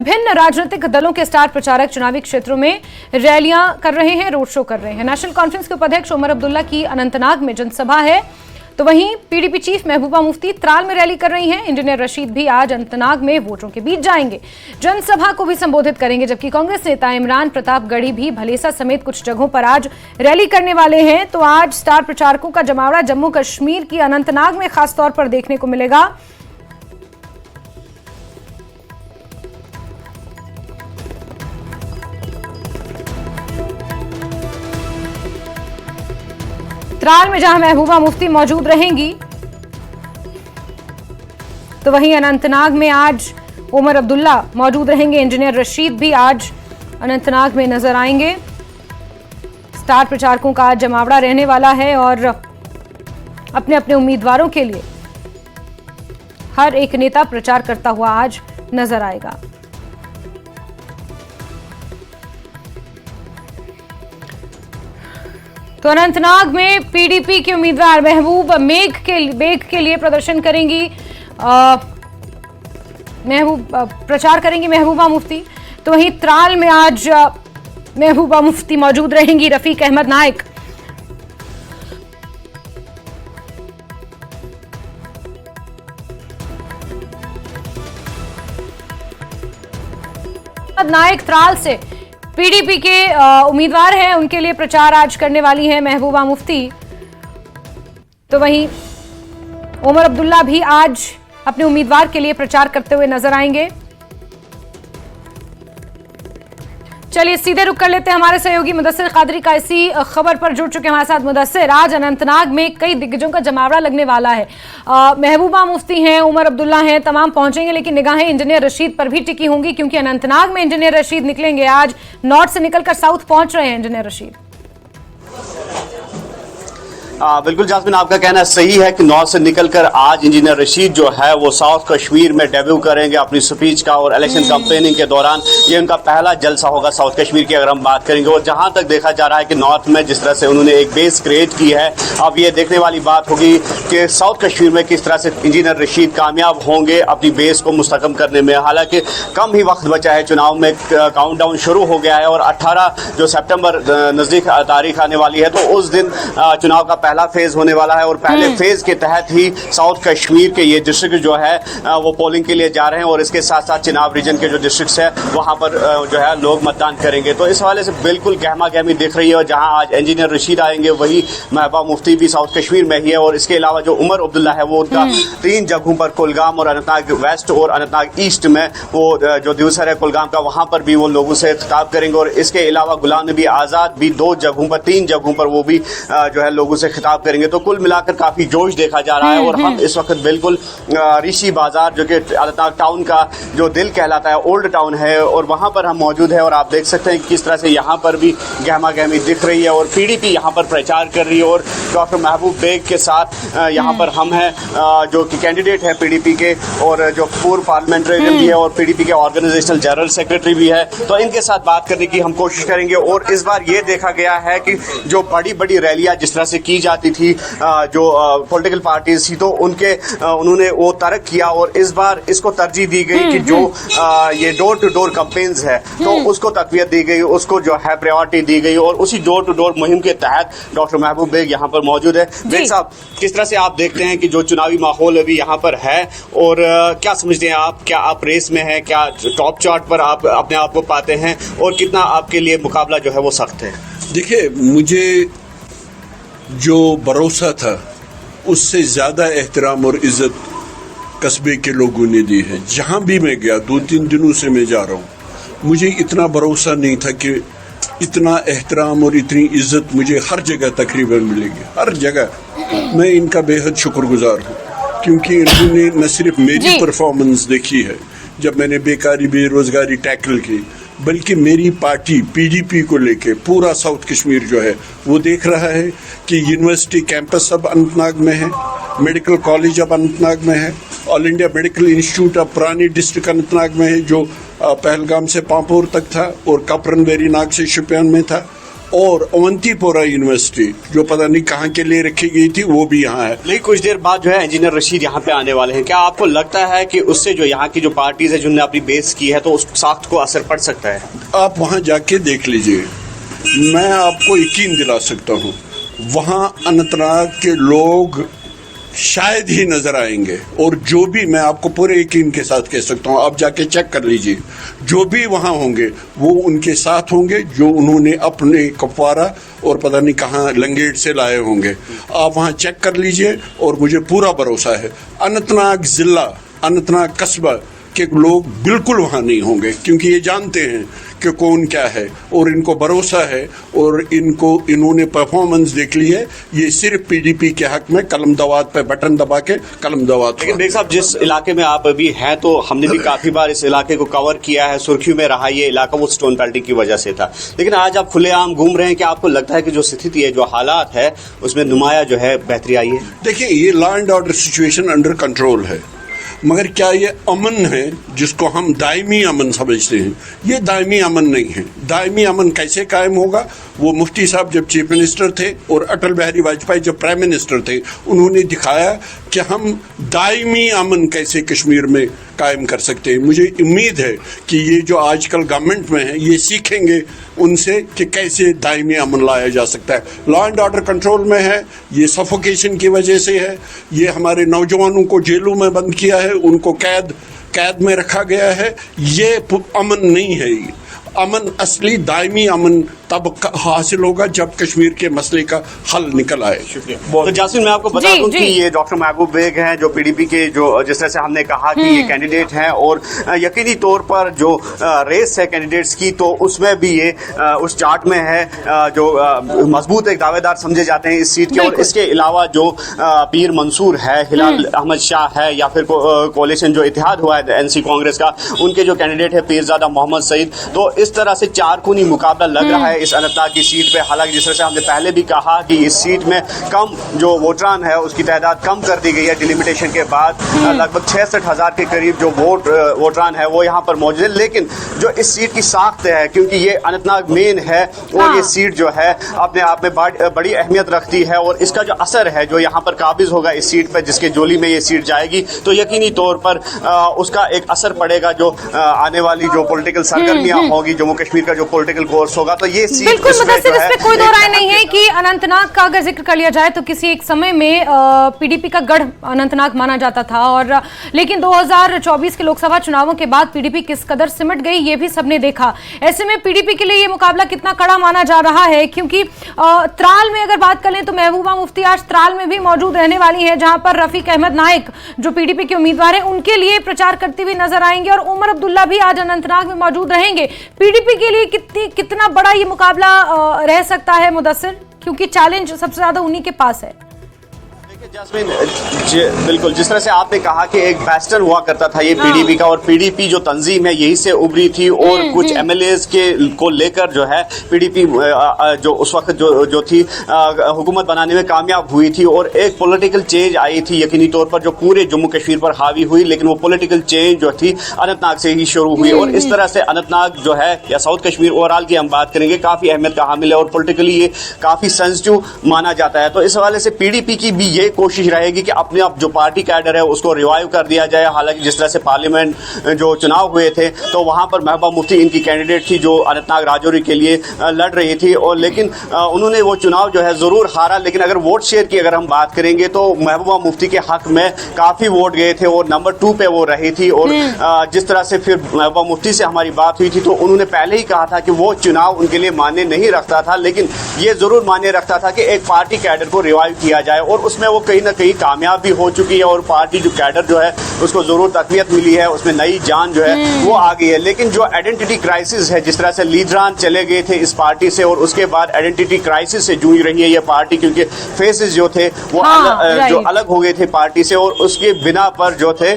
विभिन्न राजनीतिक दलों के स्टार प्रचारक चुनावी क्षेत्रों में रैलियां कर रहे हैं, रोड शो कर रहे हैं। नेशनल कॉन्फ्रेंस के उपाध्यक्ष उमर अब्दुल्ला की अनंतनाग में जनसभा है, तो वहीं पीडीपी चीफ महबूबा मुफ्ती त्राल में रैली कर रही हैं। इंजीनियर रशीद भी आज अनंतनाग में वोटरों के बीच जाएंगे, जनसभा को भी संबोधित करेंगे। जबकि कांग्रेस नेता इमरान प्रतापगढ़ी भी भलेसा समेत कुछ जगहों पर आज रैली करने वाले हैं। तो आज स्टार प्रचारकों का जमावड़ा जम्मू कश्मीर की अनंतनाग में खासतौर पर देखने को मिलेगा। त्राल में जहां महबूबा मुफ्ती मौजूद रहेंगी, तो वहीं अनंतनाग में आज उमर अब्दुल्ला मौजूद रहेंगे। इंजीनियर रशीद भी आज अनंतनाग में नजर आएंगे। स्टार प्रचारकों का आज जमावड़ा रहने वाला है और अपने अपने उम्मीदवारों के लिए हर एक नेता प्रचार करता हुआ आज नजर आएगा। तो अनंतनाग में पीडीपी के उम्मीदवार महबूब बेग के लिए प्रदर्शन करेंगी, प्रचार करेंगी महबूबा मुफ्ती। तो वहीं त्राल में आज महबूबा मुफ्ती मौजूद रहेंगी, रफीक अहमद नाइक। नाइक त्राल से पीडीपी के उम्मीदवार हैं, उनके लिए प्रचार आज करने वाली हैं महबूबा मुफ्ती। तो वहीं उमर अब्दुल्ला भी आज अपने उम्मीदवार के लिए प्रचार करते हुए नजर आएंगे। चलिए सीधे रुक कर लेते हैं हमारे सहयोगी मुदस्सिर कादरी का इसी खबर पर जुड़ चुके हमारे साथ। मुदस्सिर, आज अनंतनाग में कई दिग्गजों का जमावड़ा लगने वाला है। महबूबा मुफ्ती हैं, उमर अब्दुल्ला हैं, तमाम पहुंचेंगे, लेकिन निगाहें इंजीनियर रशीद पर भी टिकी होंगी क्योंकि अनंतनाग में इंजीनियर रशीद निकलेंगे। आज नॉर्थ से निकलकर साउथ पहुंच रहे हैं इंजीनियर रशीद। बिल्कुल जास्मिन, आपका कहना सही है कि नॉर्थ से निकलकर आज इंजीनियर रशीद जो है वो साउथ कश्मीर में डेब्यू करेंगे अपनी स्पीच का। और इलेक्शन कैंपेनिंग के दौरान ये उनका पहला जलसा होगा साउथ कश्मीर की, अगर हम बात करेंगे। और जहां तक देखा जा रहा है कि नॉर्थ में जिस तरह से उन्होंने एक बेस क्रिएट की है, अब ये देखने वाली बात होगी कि साउथ कश्मीर में किस तरह से इंजीनियर रशीद कामयाब होंगे अपनी बेस को मुस्तकम करने में। हालांकि कम ही वक्त बचा है, चुनाव में काउंटडाउन शुरू हो गया है और 18 जो सितंबर नजदीक तारीख आने वाली है, तो उस दिन चुनाव का पहला फेज होने वाला है। और पहले फेज के तहत ही साउथ कश्मीर के ये डिस्ट्रिक्ट जो है वो पोलिंग के लिए जा रहे हैं और इसके साथ साथ चिनाब रीजन के जो डिस्ट्रिक्ट्स है वहां पर जो है लोग मतदान करेंगे। तो इस हवाले से बिल्कुल गहमा गहमी दिख रही है। और जहां आज इंजीनियर रशीद आएंगे वही महबूबा मुफ्ती भी साउथ कश्मीर में ही है। और इसके अलावा जो उमर अब्दुल्ला है वो उनका 3 जगहों पर, कुलगाम और अनंतनाग वेस्ट और अनंतनाग ईस्ट में वो जो दिवसर है कुलगाम का, वहां पर भी वो लोगों से खिताब करेंगे। और इसके अलावा गुलाम नबी आजाद भी 2 जगहों पर, 3 जगहों पर वो भी जो है लोगों से खिताब करेंगे। तो कुल मिलाकर काफी जोश देखा जा रहा है। और हम इस वक्त बिल्कुल ऋषि बाजार जो कि अनंतनाग टाउन का जो दिल कहलाता है, ओल्ड टाउन है, और वहां पर हम मौजूद है। और आप देख सकते हैं किस तरह से यहाँ पर भी गहमा गहमी दिख रही है और पीडीपी यहाँ पर प्रचार कर रही है। और डॉक्टर महबूब बेग के साथ यहाँ पर हम हैं जो कि कैंडिडेट है पीडीपी के और जो पूर्व पार्लियामेंटेरियन भी है और पीडीपी के ऑर्गेनाइजेशनल जनरल सेक्रेटरी भी है। तो इनके साथ बात करने की हम कोशिश करेंगे। और इस बार ये देखा गया है कि जो बड़ी बड़ी रैलियां जिस तरह से की जाती थी जो पॉलिटिकल पार्टीज थी, तो उन्होंने वो तर्क किया और इस बार इसको तरजीह दी गई कि जो ये डोर टू डोर कैंपेन्स है तो उसको तकवीत दी गई, उसको जो है प्रायोरिटी दी गई। और उसी डोर टू डोर मुहिम के तहत डॉक्टर महबूब बेग यहाँ पर मौजूद है। बेग साहब, किस तरह से आप देखते हैं कि जो चुनावी माहौल अभी यहाँ पर है और क्या समझते हैं आप, क्या आप रेस में हैं, क्या टॉप चार्ट पर आप अपने आप को पाते हैं और कितना आपके लिए मुकाबला जो है वो सख्त है? देखिए, मुझे जो भरोसा था उससे ज़्यादा एहतराम और इज़्ज़त कस्बे के लोगों ने दी है। जहाँ भी मैं गया, 2-3 दिनों से मैं जा रहा हूँ, मुझे इतना भरोसा नहीं था कि इतना एहतराम और इतनी इज़्ज़त मुझे हर जगह तकरीबन मिलेगी। हर जगह मैं इनका बेहद शुक्रगुजार हूँ क्योंकि इन्होंने न सिर्फ मेरी परफॉर्मेंस देखी है जब मैंने बेकारी बेरोज़गारी टैकल की, बल्कि मेरी पार्टी पीडीपी को लेके पूरा साउथ कश्मीर जो है वो देख रहा है कि यूनिवर्सिटी कैंपस अब अनंतनाग में है, मेडिकल कॉलेज अब अनंतनाग में है, ऑल इंडिया मेडिकल इंस्टीट्यूट अब पुरानी डिस्ट्रिक्ट अनंतनाग में है जो पहलगाम से पांपोर तक था और कपरन वेरीनाग से शोपियान में था। और अवंतीपोरा यूनिवर्सिटी जो पता नहीं कहाँ के लिए रखी गई थी वो भी यहाँ है। लेकिन कुछ देर बाद जो है इंजीनियर रशीद यहाँ पे आने वाले हैं, क्या आपको लगता है कि उससे जो यहाँ की जो पार्टीज है जिन्होंने अपनी बेस की है तो उस साख्त को असर पड़ सकता है? आप वहाँ जाके देख लीजिए, मैं आपको यकीन दिला सकता हूँ वहाँ अनंतनाग के लोग शायद ही नजर आएंगे। और जो भी, मैं आपको पूरे यकीन के साथ कह सकता हूँ, आप जाके चेक कर लीजिए, जो भी वहाँ होंगे वो उनके साथ होंगे जो उन्होंने अपने कुपवारा और पता नहीं कहाँ लंगेट से लाए होंगे। आप वहाँ चेक कर लीजिए और मुझे पूरा भरोसा है अनंतनाग जिला, अनंतनाग कस्बा के लोग बिल्कुल वहाँ नहीं होंगे, क्योंकि ये जानते हैं कि कौन क्या है और इनको भरोसा है और इन्होंने परफॉर्मेंस देख ली है। ये सिर्फ पीडीपी के हक में कलम दवात पे बटन दबा के कलम दवात। लेकिन बेग साहब, जिस इलाके में आप अभी हैं तो हमने भी काफी बार इस इलाके को कवर किया है, सुर्खियों में रहा ये इलाका, वो स्टोन पेल्टिंग की वजह से था। लेकिन आज आप खुलेआम घूम रहे हैं, क्या आपको लगता है कि जो स्थिति है, जो हालात है, उसमें नुमाया जो है बेहतरी आई है? देखिए, ये law and order situation under control है, मगर क्या ये अमन है जिसको हम दायमी अमन समझते हैं? ये दायमी अमन नहीं है। दायमी अमन कैसे कायम होगा? वो मुफ्ती साहब जब चीफ मिनिस्टर थे और अटल बिहारी वाजपेयी जब प्राइम मिनिस्टर थे, उन्होंने दिखाया कि हम दायमी अमन कैसे कश्मीर में कायम कर सकते हैं। मुझे उम्मीद है कि ये जो आजकल गवर्नमेंट में है ये सीखेंगे उनसे कि कैसे दायमी अमन लाया जा सकता है। लॉ एंड ऑर्डर कंट्रोल में है, ये सफोकेशन की वजह से है, ये हमारे नौजवानों को जेलों में बंद किया है, उनको कैद में रखा गया है। ये अमन नहीं है। अमन, असली दायमी अमन तब हासिल होगा जब कश्मीर के मसले का हल निकल आए। शुक्रिया। तो जासिम, मैं आपको बता दूं कि ये डॉक्टर महबूब बेग हैं जो पीडीपी के, जो जिस तरह से हमने कहा कि ये कैंडिडेट हैं और यकीनी तौर पर जो रेस है कैंडिडेट्स की, तो उसमें भी ये उस चार्ट में है जो मजबूत एक दावेदार समझे जाते हैं इस सीट के। और इसके अलावा जो पीर मंसूर है, हिलाल अहमद शाह है, या फिर कोalition जो इतिहाद हुआ है एनसी कांग्रेस का, उनके जो कैंडिडेट है पीरजादा मोहम्मद सईद। तो इस तरह से चारकोनी मुकाबला लग रहा है इस अनंतनाग की सीट पे। हालांकि जिस तरह से हमने पहले भी कहा कि इस सीट में कम जो वोटरान है उसकी तादाद कम कर दी गई है डिलिमिटेशन के बाद। लगभग 66,000 के करीब जो वोटरान है वो यहाँ पर मौजूद है। लेकिन जो इस सीट की साख्त है, क्योंकि ये अनंतनाग मेन है और ये सीट जो है अपने आप में बड़ी अहमियत रखती है, और इसका जो असर है जो यहाँ पर काबिज होगा इस सीट पर, जिसके जोली में ये सीट जाएगी, तो यकीनी तौर पर उसका एक असर पड़ेगा जो आने वाली जो पॉलिटिकल सरगर्मियां होगी, जम्मू कश्मीर का जो पॉलिटिकल कोर्स होगा। तो ये सीट बिल्कुल मुदस्सिर, इसमें कोई दो राय नहीं है कि अनंतनाग का अगर जिक्र कर लिया जाए तो किसी एक समय में पीडीपी का गढ़ अनंतनाग माना जाता था, और लेकिन 2024 के लोकसभा चुनावों के बाद पीडीपी किस कदर सिमट गई ये भी सबने देखा। ऐसे में पीडीपी के लिए ये मुकाबला कितना कड़ा माना जा रहा है, क्योंकि त्राल में अगर बात करें तो महबूबा मुफ्ती आज त्राल में भी मौजूद रहने वाली है, जहां पर रफीक अहमद नाइक जो पीडीपी के उम्मीदवार है उनके लिए प्रचार करती हुई नजर आएंगे, और उमर अब्दुल्ला भी आज अनंतनाग में मौजूद रहेंगे। पीडीपी के लिए कितना बड़ा ये मुकाबला रह सकता है मुदस्सिर, क्योंकि चैलेंज सबसे ज्यादा उन्हीं के पास है? जास्मिन, बिल्कुल जिस तरह से आपने कहा कि एक बैस्टन हुआ करता था ये पीडीपी का, और पीडीपी जो तंजीम है यही से उभरी थी, और कुछ एमएलएज को लेकर जो है पीडीपी जो उस वक्त जो थी हुकूमत बनाने में कामयाब हुई थी, और एक पॉलिटिकल चेंज आई थी यकीनी तौर पर जो पूरे जम्मू कश्मीर पर हावी हुई। लेकिन वो पॉलिटिकल चेंज जो थी अनंतनाग से ही शुरू हुई, और इस तरह से अनंतनाग जो है या साउथ कश्मीर ओवरऑल की हम बात करेंगे काफी अहमियत का हामिल है, और पोलिटिकली ये काफी सेंसिटिव माना जाता है। तो इस हवाले से पीडीपी की भी ये कोशिश रहेगी कि अपने आप जो पार्टी कैडर है उसको रिवाइव कर दिया जाए। हालांकि जिस तरह से पार्लियामेंट जो चुनाव हुए थे तो वहां पर महबूबा मुफ्ती इनकी कैंडिडेट थी जो अनंतनाग राजौरी के लिए लड़ रही थी, और लेकिन उन्होंने वो चुनाव जो है जरूर हारा। लेकिन अगर वोट शेयर की अगर हम बात करेंगे तो महबूबा मुफ्ती के हक में काफी वोट गए थे और नंबर 2 पे वो रही थी। और जिस तरह से फिर महबूबा मुफ्ती से हमारी बात हुई थी तो उन्होंने पहले ही कहा था कि वो चुनाव उनके लिए मान्य नहीं रखता था, लेकिन ये जरूर मान्य रखता था कि एक पार्टी कैडर को रिवाइव किया जाए, और उसमें वो कहीं ना कहीं कामयाब भी हो चुकी है, और पार्टी जो कैडर जो है उसको जरूर तकवीयत मिली है, उसमें नई जान जो है वो आ गई है। लेकिन जो आइडेंटिटी क्राइसिस है, जिस तरह से लीडरान चले गए थे इस पार्टी से, और उसके बाद आइडेंटिटी क्राइसिस से जूझ रही है ये पार्टी, क्योंकि फेसेस जो थे वो जो अलग हो गए थे पार्टी से, और उसके बिना पर जो थे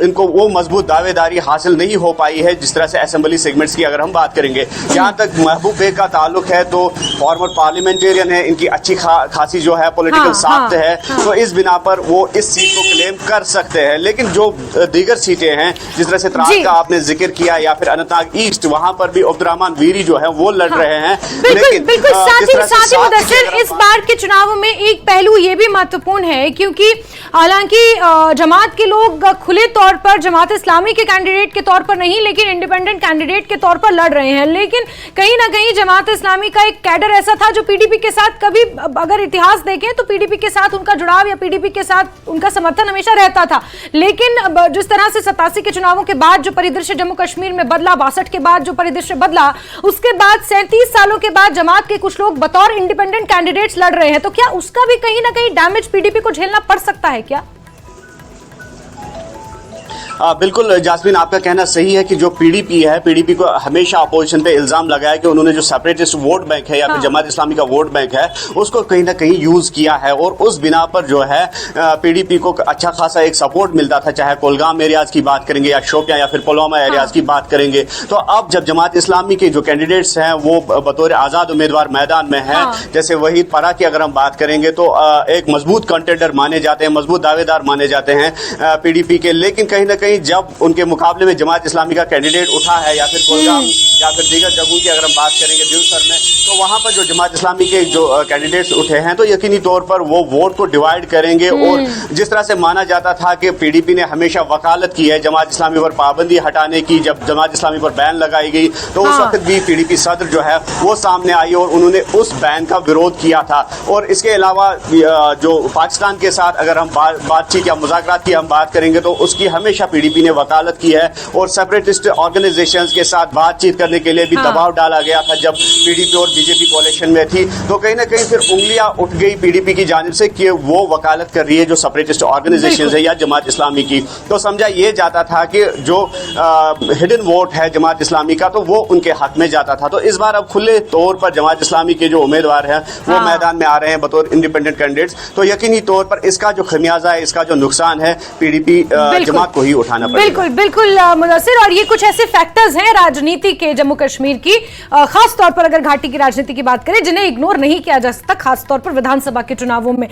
इनको वो मजबूत दावेदारी हासिल नहीं हो पाई है। जिस तरह से असेंबली सेगमेंट्स की अगर हम बात करेंगे, जहाँ तक महबूब बेग का ताल्लुक है तो फॉर्मर पार्लियामेंटेरियन है, इनकी अच्छी खासी जो है पॉलिटिकल साख्त है तो इस बिना पर वो इस सीट को क्लेम कर सकते हैं। लेकिन जो दीगर सीटें हैं, जिस तरह से त्राल का आपने जिक्र किया या फिर अनंतनाग ईस्ट, वहां पर भी अब्दुर्रहमान वीरी जो है वो लड़ रहे हैं। लेकिन साथ ही मुदस्सिर, इस बार के चुनाव में एक पहलू ये भी महत्वपूर्ण है, क्योंकि हालांकि जमात के लोग खुले तौर पर जमात इस्लामी के कैंडिडेट के तौर पर नहीं, लेकिन इंडिपेंडेंट कैंडिडेट के तौर पर लड़ रहे हैं। लेकिन कहीं ना कहीं जमात इस्लामी का एक कैडर ऐसा था जो पीडीपी के साथ, कभी अगर इतिहास देखें तो पीडीपी के साथ उनका जुड़ाव या पीडीपी के साथ उनका समर्थन हमेशा रहता था। लेकिन जिस तरह से 87 के चुनावों के बाद जो परिदृश्य जम्मू कश्मीर में बदला, 62 के बाद जो परिदृश्य बदला, उसके बाद 37 सालों के बाद जमात के कुछ लोग बतौर इंडिपेंडेंट कैंडिडेट्स लड़ रहे हैं, तो क्या उसका भी कहीं ना कहीं डैमेज पीडीपी को झेलना पड़ सकता है क्या? बिल्कुल जास्मीन, आपका कहना सही है कि जो पीडीपी है, पीडीपी को हमेशा अपोजिशन पे इल्जाम लगाया कि उन्होंने जो सेपरेटिस्ट वोट बैंक है या फिर जमात इस्लामी का वोट बैंक है उसको कहीं ना कहीं यूज किया है, और उस बिना पर जो है पीडीपी को अच्छा खासा एक सपोर्ट मिलता था, चाहे कोलगाम एरियाज की बात करेंगे या शोपियां या फिर पुलवामा एरियाज की बात करेंगे। तो अब जब जमात इस्लामी के जो कैंडिडेट्स हैं वो बतौर आजाद उम्मीदवार मैदान में हैं, जैसे वहीद परा की अगर हम बात करेंगे तो एक मजबूत कंटेंडर माने जाते हैं, मजबूत दावेदार माने जाते हैं पीडीपी के। लेकिन कहीं ना कहीं जब उनके मुकाबले में जमात इस्लामी का कैंडिडेट उठा है या फिर कोलगाम या फिर दीगर जगहों की अगर हम बात करेंगे दिलसर में, तो वहां पर जो जमात इस्लामी के जो कैंडिडेट्स उठे हैं तो यकीनी तौर पर वो वोट को डिवाइड करेंगे। और जिस तरह से माना जाता था कि पीडीपी ने हमेशा वकालत की है जमात इस्लामी पर पाबंदी हटाने की, जब जमात इस्लामी पर बैन लगाई गई तो उस वक्त भी पीडीपी सदर जो है वो सामने आई और उन्होंने उस बैन का विरोध किया था। और इसके अलावा जो पाकिस्तान के साथ अगर हम बातचीत या मुज़ाकरात की हम बात करेंगे तो उसकी हमेशा पीडीपी ने वकालत की है, और सेपरेटिस्ट ऑर्गेनाइजेशंस के साथ बातचीत करने के लिए भी दबाव डाला गया था जब पीडीपी और बीजेपी कोalition में थी। तो कहीं ना कहीं फिर उंगलियां उठ गई पीडीपी की जानिब से कि वो वकालत कर रही है जो सेपरेटिस्ट ऑर्गेनाइजेशंस है या जमात इस्लामी की। तो समझा ये जाता था कि जो हिडन वोट है जमात इस्लामी का तो वो उनके हक में जाता था। तो इस बार अब खुले तौर पर जमात इस्लामी के जो उम्मीदवार हैं वो मैदान में आ रहे हैं बतौर इंडिपेंडेंट कैंडिडेट्स। तो यकीनी तौर पर इसका जो खमियाजा है, इसका जो नुकसान है, पीडीपी जमात को ही उठाना पड़ेगा। बिल्कुल मुदस्सिर, और ये कुछ ऐसे फैक्टर्स हैं राजनीति के जम्मू कश्मीर की, खास तौर पर अगर घाटी की राजनीति की बात करें, जिन्हें इग्नोर नहीं किया जा सकता, खास तौर पर विधानसभा के चुनावों में।